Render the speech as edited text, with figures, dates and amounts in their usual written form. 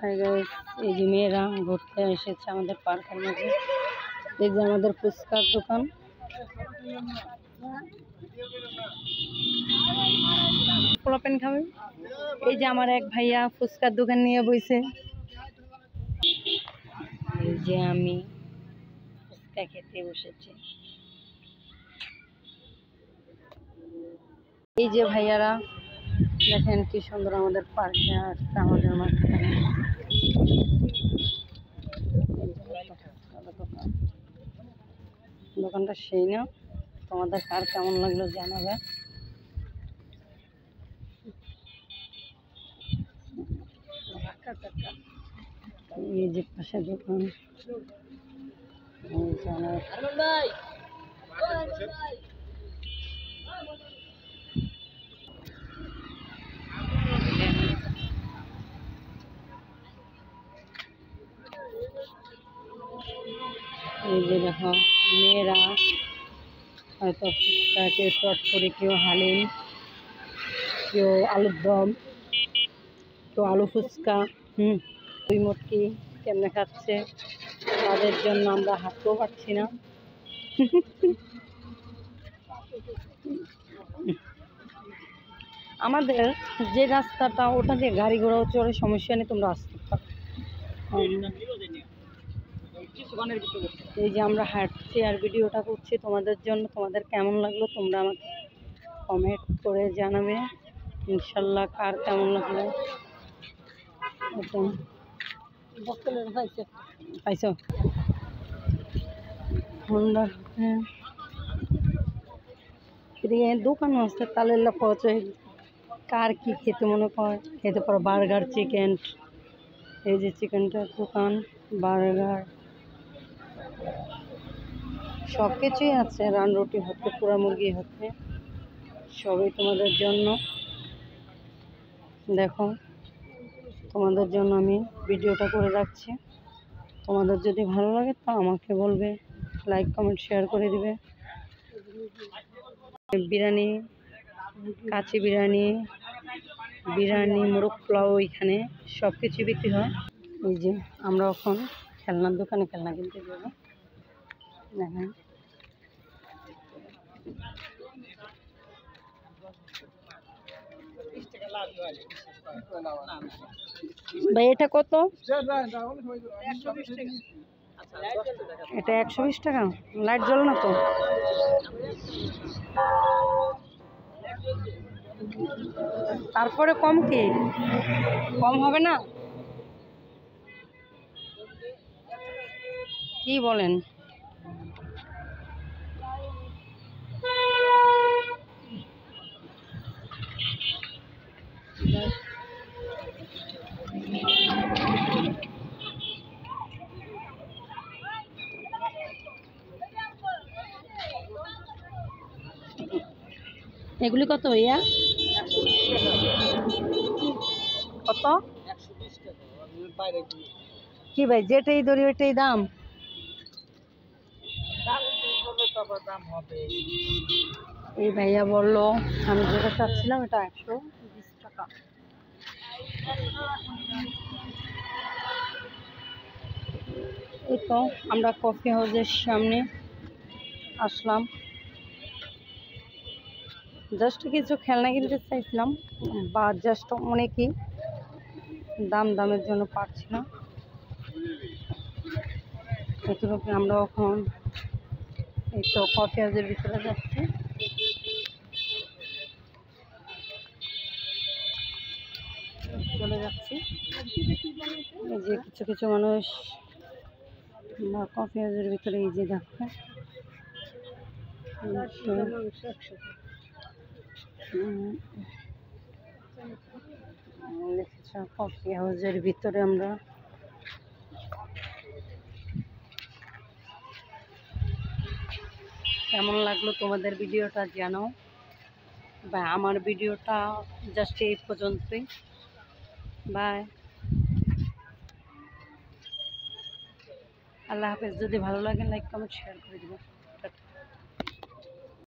Hi guys, এই যে মেয়েরা ঘুরতে এসেছে আমাদের পার্কের মাঝে। এই যে আমাদের ফুচকার দোকান। পোলাপেন খাবে। এই যে আমার এক ভাইয়া ফুচকার দোকান নিয়ে বইছে। এই যে আমি ফুচকা খেতে বসেছি। এই যে ভাইয়ারা দেখেন কি সুন্দর আমাদের পার্কে আসছে আমাদের মাঝখানে। দোকানটা সেই না, তোমাদের কার কেমন লাগলো জানাবে। এই যে পাশে দোকান। এই যে দেখো মেয়েরা হয়তো ফুচকা, কেউ চটপটি, কেউ হালিম, কেউ আলুর দম, কেউ আলু ফুচকা, দুই মটকি কেমনে খাচ্ছে। তাদের জন্য আমরা হাঁটতেও পারছি না। আমাদের যে রাস্তাটা ওটা দিয়ে গাড়ি ঘোড়াও চড়ে সমস্যা নেই, তোমরা আসতে পারো। এই যে আমরা হাঁটছি আর ভিডিওটা করছি তোমাদের জন্য। তোমাদের কেমন লাগলো তোমরা আমাকে কমেন্ট করে জানাবে ইনশাল্লাহ, কার কেমন লাগলো। পাইছো হোন্ডা এদিকে দোকান আছে তাহলে পৌঁছে। কার কি খেতে মনে করে খেতে পারো। Burger, chicken. এই যে চিকেনটার দোকান, বার্গার সব কিছুই আছে। রান রুটি হচ্ছে, পোড়া মুরগি হচ্ছে, সবই তোমাদের জন্য। দেখো তোমাদের জন্য আমি ভিডিওটা করে রাখছি। তোমাদের যদি ভালো লাগে তো আমাকে বলবে, লাইক কমেন্ট শেয়ার করে দিবে। বিরিয়ানি, কাচি বিরিয়ানি, বিরিয়ানি, মোরগ পোলাও এখানে সব কিছু বিক্রি হয়। এই যে আমরা এখন খেলনার দোকানে খেলনা কিনতে যাবো। দেখেন ভাই এটা কত? এটা 120 টাকা। লাইট জ্বলে না তো? তারপরে কম কি কম হবে না? কি বলেন? এগুলি কত ভাইয়া? কত? কি ভাই যেটাই ধরি ওইটাই দাম? এই ভাইয়া বললো আমি যেটা চাচ্ছিলাম এটা 120 টাকা। এই তো আমরা কফি হাউসের সামনে আসলাম। জাস্ট কিছু খেলনা কিনতে চাইছিলাম, বা জাস্ট অনেকই দামের জন্য পারছি না। এতটুকু আমরা এখন এই তো কফি হাউসের ভিতরে যাচ্ছি। চলে যাচ্ছি। এই যে কিছু কিছু মানুষ কফি হাউসের ভিতরে, এই যে দেখো কফি হাউসের ভিতরে আমরা। কেমন লাগলো তোমাদের ভিডিওটা জানাও, বা আমার ভিডিওটা জাস্ট এই পর্যন্তই। বাই, আল্লাহ হাফেজ। যদি ভালো লাগে লাইক কমেন্ট শেয়ার করে দেবো।